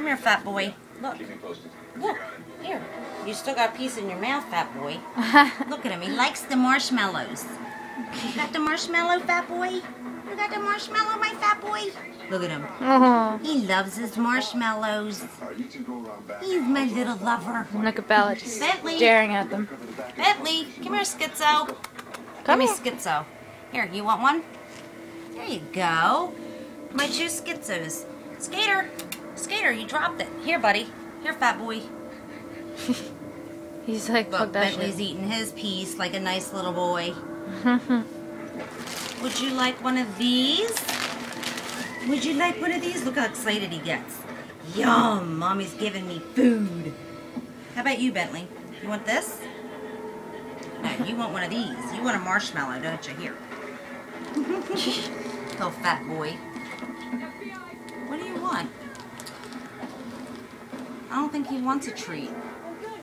Come here, fat boy. Look. Look. Here. You still got a piece in your mouth, fat boy. Look at him. He likes the marshmallows. You got the marshmallow, fat boy? You got the marshmallow, my fat boy? Look at him. He loves his marshmallows. He's my little lover. And look at Bella just Bentley. staring at them. Bentley, come here, Schizo. Come here, Schizo. Here, you want one? There you go. My two Schizos. Skater, Skater, you dropped it. Here, buddy. Here, fat boy. He's like, Look, fuck that Bentley's shit. eating his piece like a nice little boy. Would you like one of these? Would you like one of these? Look how excited he gets. Yum! Mommy's giving me food. How about you, Bentley? You want this? No, you want one of these. You want a marshmallow, don't you? Here. Little fat boy. What do you want? I don't think he wants a treat.